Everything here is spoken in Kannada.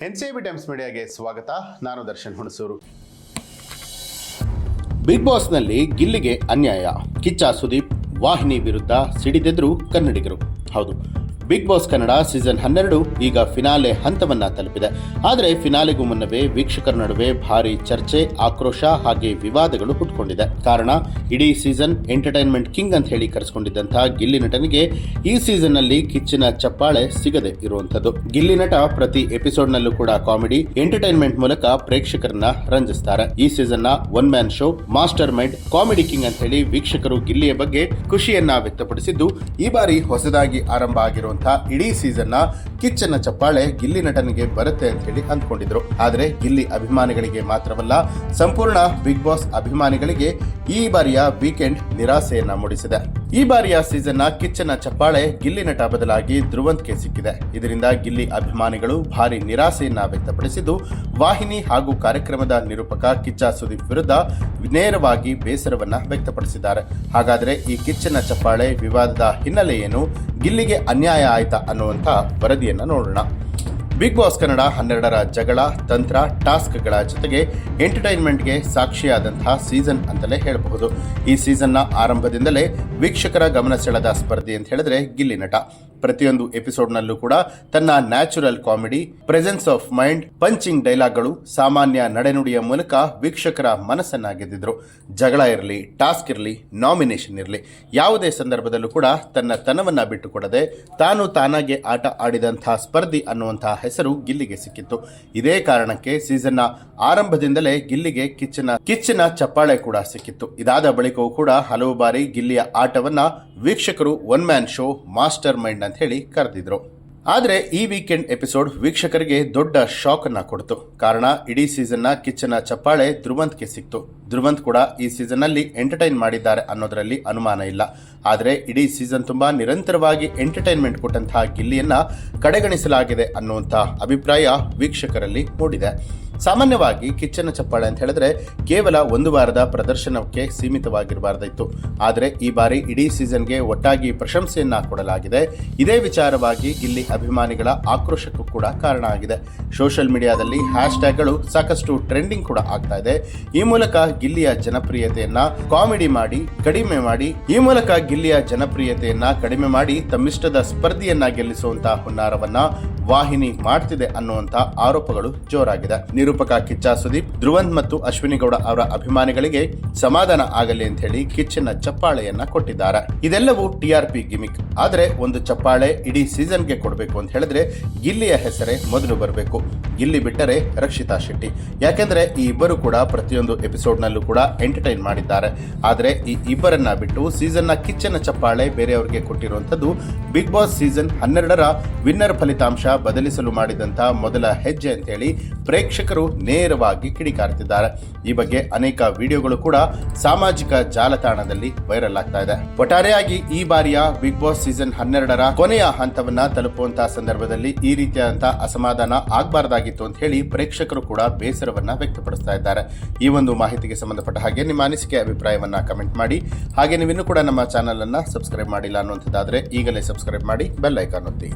NCIB ಟೈಮ್ಸ್ ಮೀಡಿಯಾಗೆ ಸ್ವಾಗತ. ನಾನು ದರ್ಶನ್ ಹುಣಸೂರು. ಬಿಗ್ ಬಾಸ್ನಲ್ಲಿ ಗಿಲ್ಲಿಗೆ ಅನ್ಯಾಯ, ಕಿಚ್ಚ ಸುದೀಪ್ ವಾಹಿನಿ ವಿರುದ್ಧ ಸಿಡಿದೆದ್ರು ಕನ್ನಡಿಗರು. ಹೌದು, ಬಿಗ್ ಬಾಸ್ ಕನ್ನಡ ಸೀಸನ್ 12 ಈಗ ಫಿನಾಲೆ ಹಂತವನ್ನ ತಲುಪಿದೆ. ಆದರೆ ಫಿನಾಲೆಗೂ ಮುನ್ನವೇ ವೀಕ್ಷಕರ ನಡುವೆ ಭಾರಿ ಚರ್ಚೆ, ಆಕ್ರೋಶ ಹಾಗೆ ವಿವಾದಗಳು ಹುಟ್ಟುಕೊಂಡಿದೆ. ಕಾರಣ, ಇಡೀ ಸೀಸನ್ ಎಂಟರ್ಟೈನ್ಮೆಂಟ್ ಕಿಂಗ್ ಅಂತ ಹೇಳಿ ಕರೆಸಿಕೊಂಡಿದ್ದಂತಹ ಗಿಲ್ಲಿ ನಟನಿಗೆ ಈ ಸೀಸನ್ ನಲ್ಲಿ ಕಿಚ್ಚಿನ ಚಪ್ಪಾಳೆ ಸಿಗದೆ ಇರುವಂತದ್ದು. ಗಿಲ್ಲಿ ನಟ ಪ್ರತಿ ಎಪಿಸೋಡ್ ನಲ್ಲೂ ಕೂಡ ಕಾಮಿಡಿ, ಎಂಟರ್ಟೈನ್ಮೆಂಟ್ ಮೂಲಕ ಪ್ರೇಕ್ಷಕರನ್ನ ರಂಜಿಸ್ತಾರೆ. ಈ ಸೀಸನ್ ನ one man show master mind comedy king ಅಂತ ಹೇಳಿ ವೀಕ್ಷಕರು ಗಿಲ್ಲಿಯ ಬಗ್ಗೆ ಖುಷಿಯನ್ನ ವ್ಯಕ್ತಪಡಿಸಿದ್ದು, ಈ ಬಾರಿ ಹೊಸದಾಗಿ ಆರಂಭ ಆಗಿರುವಂತಹ ಇಡೀ ಸೀಸನ್ ನ ಕಿಚ್ಚನ ಚಪ್ಪಾಳೆ ಗಿಲ್ಲಿ ನಟನಿಗೆ ಬರುತ್ತೆ ಅಂತ ಹೇಳಿ ಅಂದ್ಕೊಂಡಿದ್ರು. ಆದ್ರೆ ಗಿಲ್ಲಿ ಅಭಿಮಾನಿಗಳಿಗೆ ಮಾತ್ರವಲ್ಲ, ಸಂಪೂರ್ಣ ಬಿಗ್ ಬಾಸ್ ಅಭಿಮಾನಿಗಳಿಗೆ ಈ ಬಾರಿಯ ವೀಕೆಂಡ್ ನಿರಾಸೆಯನ್ನ ಮೂಡಿಸಿದೆ. ಈ ಬಾರಿಯ ಸೀಸನ್ ನ ಕಿಚ್ಚನ ಚಪ್ಪಾಳೆ ಗಿಲ್ಲಿ ನಟ ಬದಲಾಗಿ ಧ್ರುವಂತ್ಗೆ ಸಿಕ್ಕಿದೆ. ಇದರಿಂದ ಗಿಲ್ಲಿ ಅಭಿಮಾನಿಗಳು ಭಾರಿ ನಿರಾಸೆಯನ್ನ ವ್ಯಕ್ತಪಡಿಸಿದ್ದು, ವಾಹಿನಿ ಹಾಗೂ ಕಾರ್ಯಕ್ರಮದ ನಿರೂಪಕ ಕಿಚ್ಚ ಸುದೀಪ್ ವಿರುದ್ಧ ನೇರವಾಗಿ ಬೇಸರವನ್ನ ವ್ಯಕ್ತಪಡಿಸಿದ್ದಾರೆ. ಹಾಗಾದ್ರೆ ಈ ಕಿಚ್ಚನ ಚಪ್ಪಾಳೆ ವಿವಾದದ ಹಿನ್ನೆಲೆ ಏನು, ಗಿಲ್ಲಿಗೆ ಅನ್ಯಾಯ ಆಯ್ತಾ ಅನ್ನುವಂಥ ವರದಿಯನ್ನ ನೋಡೋಣ. ಬಿಗ್ ಬಾಸ್ ಕನ್ನಡ 12ರ ಜಗಳ, ತಂತ್ರ, ಟಾಸ್ಕ್ಗಳ ಜೊತೆಗೆ ಎಂಟರ್ಟೈನ್ಮೆಂಟ್ಗೆ ಸಾಕ್ಷಿಯಾದಂತಹ ಸೀಸನ್ ಅಂತಲೇ ಹೇಳಬಹುದು. ಈ ಸೀಸನ್ನ ಆರಂಭದಿಂದಲೇ ವೀಕ್ಷಕರ ಗಮನ ಸೆಳೆದ ಸ್ಪರ್ಧಿ ಅಂತ ಹೇಳಿದ್ರೆ ಗಿಲ್ಲಿ ನಟ. ಪ್ರತಿಯೊಂದು ಎಪಿಸೋಡ್ನಲ್ಲೂ ಕೂಡ ತನ್ನ natural comedy, presence of mind, punching ಡೈಲಾಗ್ಗಳು, ಸಾಮಾನ್ಯ ನಡೆನುಡಿಯ ಮೂಲಕ ವೀಕ್ಷಕರ ಮನಸ್ಸನ್ನ ಗೆದ್ದಿದ್ರು. ಜಗಳ ಇರಲಿ, ಟಾಸ್ಕ್ ಇರಲಿ, ನಾಮಿನೇಷನ್ ಇರಲಿ, ಯಾವುದೇ ಸಂದರ್ಭದಲ್ಲೂ ಕೂಡ ತನ್ನ ತನವನ್ನ ಬಿಟ್ಟುಕೊಡದೆ ತಾನು ತಾನಾಗೆ ಆಟ ಆಡಿದಂತಹ ಸ್ಪರ್ಧಿ ಅನ್ನುವಂತಹ ಹೆಸರು ಗಿಲ್ಲಿಗೆ ಸಿಕ್ಕಿತ್ತು. ಇದೇ ಕಾರಣಕ್ಕೆ ಸೀಸನ್ನ ಆರಂಭದಿಂದಲೇ ಗಿಲ್ಲಿಗೆ ಕಿಚ್ಚಿನ ಚಪ್ಪಾಳೆ ಕೂಡ ಸಿಕ್ಕಿತ್ತು. ಇದಾದ ಬಳಿಕವೂ ಕೂಡ ಹಲವು ಬಾರಿ ಗಿಲ್ಲಿಯ ಆಟವನ್ನ ವೀಕ್ಷಕರು one man show master mind ಅಂತ ಹೇಳಿ ಕರೆದಿದ್ರು. ಆದರೆ ಈ ವೀಕೆಂಡ್ ಎಪಿಸೋಡ್ ವೀಕ್ಷಕರಿಗೆ ದೊಡ್ಡ ಶಾಕ್ ಅನ್ನ ಕೊಡ್ತು. ಕಾರಣ, ಇಡೀ ಸೀಸನ್ ನ ಕಿಚ್ಚನ ಚಪ್ಪಾಳೆ ಧ್ರುವಂತ್ಗೆ ಸಿಕ್ತು. ಧ್ರುವಂತ್ ಕೂಡ ಈ ಸೀಸನ್ ನಲ್ಲಿ ಎಂಟರ್ಟೈನ್ ಮಾಡಿದ್ದಾರೆ ಅನ್ನೋದರಲ್ಲಿ ಅನುಮಾನ ಇಲ್ಲ. ಆದರೆ ಇಡೀ ಸೀಸನ್ ತುಂಬಾ ನಿರಂತರವಾಗಿ ಎಂಟರ್ಟೈನ್ಮೆಂಟ್ ಕೊಟ್ಟಂತಹ ಗಿಲ್ಲಿಯನ್ನ ಕಡೆಗಣಿಸಲಾಗಿದೆ ಅನ್ನುವಂತಹ ಅಭಿಪ್ರಾಯ ವೀಕ್ಷಕರಲ್ಲಿ ಮೂಡಿದೆ. ಸಾಮಾನ್ಯವಾಗಿ ಕಿಚ್ಚನ ಚಪ್ಪಾಳೆ ಅಂತ ಹೇಳಿದ್ರೆ ಕೇವಲ ಒಂದು ವಾರದ ಪ್ರದರ್ಶನಕ್ಕೆ ಸೀಮಿತವಾಗಿರಬಾರ್ದಿತ್ತು. ಆದರೆ ಈ ಬಾರಿ ಇಡೀ ಸೀಸನ್ಗೆ ಒಟ್ಟಾಗಿ ಪ್ರಶಂಸೆಯನ್ನ ಕೊಡಲಾಗಿದೆ. ಇದೇ ವಿಚಾರವಾಗಿ ಗಿಲ್ಲಿ ಅಭಿಮಾನಿಗಳ ಆಕ್ರೋಶಕ್ಕೂ ಕೂಡ ಕಾರಣ ಆಗಿದೆ. ಸೋಷಿಯಲ್ ಮೀಡಿಯಾದಲ್ಲಿ ಹ್ಯಾಶ್ ಟ್ಯಾಗ್ಗಳು ಸಾಕಷ್ಟು ಟ್ರೆಂಡಿಂಗ್ ಕೂಡ ಆಗ್ತಾ ಇದೆ. ಈ ಮೂಲಕ ಗಿಲ್ಲಿಯ ಜನಪ್ರಿಯತೆಯನ್ನ ಕಡಿಮೆ ಮಾಡಿ ತಮ್ಮಿಷ್ಟದ ಸ್ಪರ್ಧಿಯನ್ನ ಗೆಲ್ಲಿಸುವಂತಹ ಹುನ್ನಾರವನ್ನ ವಾಹಿನಿ ಮಾಡ್ತಿದೆ ಅನ್ನುವಂತ ಆರೋಪಗಳು ಜೋರಾಗಿದೆ. ನಿರೂಪಕ ಕಿಚ್ಚ ಸುದೀಪ್, ಧ್ರುವಂತ್ ಮತ್ತು ಅಶ್ವಿನಿ ಗೌಡ ಅವರ ಅಭಿಮಾನಿಗಳಿಗೆ ಸಮಾಧಾನ ಆಗಲಿ ಅಂತ ಹೇಳಿ ಕಿಚ್ಚನ ಚಪ್ಪಾಳೆಯನ್ನ ಕೊಟ್ಟಿದ್ದಾರೆ. ಇದೆಲ್ಲವೂ TRP ಗಿಮಿಕ್. ಆದ್ರೆ ಒಂದು ಚಪ್ಪಾಳೆ ಇಡೀ ಸೀಸನ್ಗೆ ಕೊಡಬೇಕು ಅಂತ ಹೇಳಿದ್ರೆ ಗಿಲ್ಲಿಯ ಹೆಸರೇ ಮೊದಲು ಬರಬೇಕು. ಗಿಲ್ಲಿ ಬಿಟ್ಟರೆ ರಕ್ಷಿತಾ ಶೆಟ್ಟಿ. ಯಾಕೆಂದ್ರೆ ಈ ಇಬ್ಬರು ಕೂಡ ಪ್ರತಿಯೊಂದು ಎಪಿಸೋಡ್ ನಲ್ಲೂ ಕೂಡ ಎಂಟರ್ಟೈನ್ ಮಾಡಿದ್ದಾರೆ. ಆದ್ರೆ ಈ ಇಬ್ಬರನ್ನ ಬಿಟ್ಟು ಸೀಸನ್ ನ ಕಿಚ್ಚನ ಚಪ್ಪಾಳೆ ಬೇರೆಯವರಿಗೆ ಕೊಟ್ಟಿರುವಂತದ್ದು ಬಿಗ್ ಬಾಸ್ ಸೀಸನ್ 12ರ ವಿನ್ನರ್ ಫಲಿತಾಂಶ ಬದಲಿಸಲು ಮಾಡಿದಂತಹ ಮೊದಲ ಹೆಜ್ಜೆ ಅಂತ ಹೇಳಿ ಪ್ರೇಕ್ಷಕರು ನೇರವಾಗಿ ಕಿಡಿಕಾರ್ತಿದ್ದಾರೆ. ಈ ಬಗ್ಗೆ ಅನೇಕ ವಿಡಿಯೋಗಳು ಕೂಡ ಸಾಮಾಜಿಕ ಜಾಲತಾಣದಲ್ಲಿ ವೈರಲ್ ಆಗ್ತಾ ಇದೆ. ಒಟ್ಟಾರೆಯಾಗಿ ಈ ಬಾರಿಯ ಬಿಗ್ ಬಾಸ್ ಸೀಸನ್ 12ರ ಕೊನೆಯ ಹಂತವನ್ನ ತಲುಪುವಂತಹ ಸಂದರ್ಭದಲ್ಲಿ ಈ ರೀತಿಯಾದಂತಹ ಅಸಮಾಧಾನ ಆಗಬಾರ್ದಾಗಿತ್ತು ಅಂತ ಹೇಳಿ ಪ್ರೇಕ್ಷಕರು ಕೂಡ ಬೇಸರವನ್ನ ವ್ಯಕ್ತಪಡಿಸ್ತಾ ಇದ್ದಾರೆ. ಈ ಒಂದು ಮಾಹಿತಿಗೆ ಸಂಬಂಧಪಟ್ಟ ಹಾಗೆ ನಿಮ್ಮ ಅನಿಸಿಕೆ, ಅಭಿಪ್ರಾಯವನ್ನ ಕಮೆಂಟ್ ಮಾಡಿ. ಹಾಗೆ ನೀವಿನ್ನೂ ಕೂಡ ನಮ್ಮ ಚಾನೆಲ್ ಅನ್ನ ಸಬ್ಸ್ಕ್ರೈಬ್ ಮಾಡಿಲ್ಲ ಅನ್ನುವಂಥದ್ದಾದ್ರೆ ಈಗಲೇ ಸಬ್ಸ್ಕ್ರೈಬ್ ಮಾಡಿ, ಬೆಲ್ ಐಕಾನ್ ಒತ್ತಿ.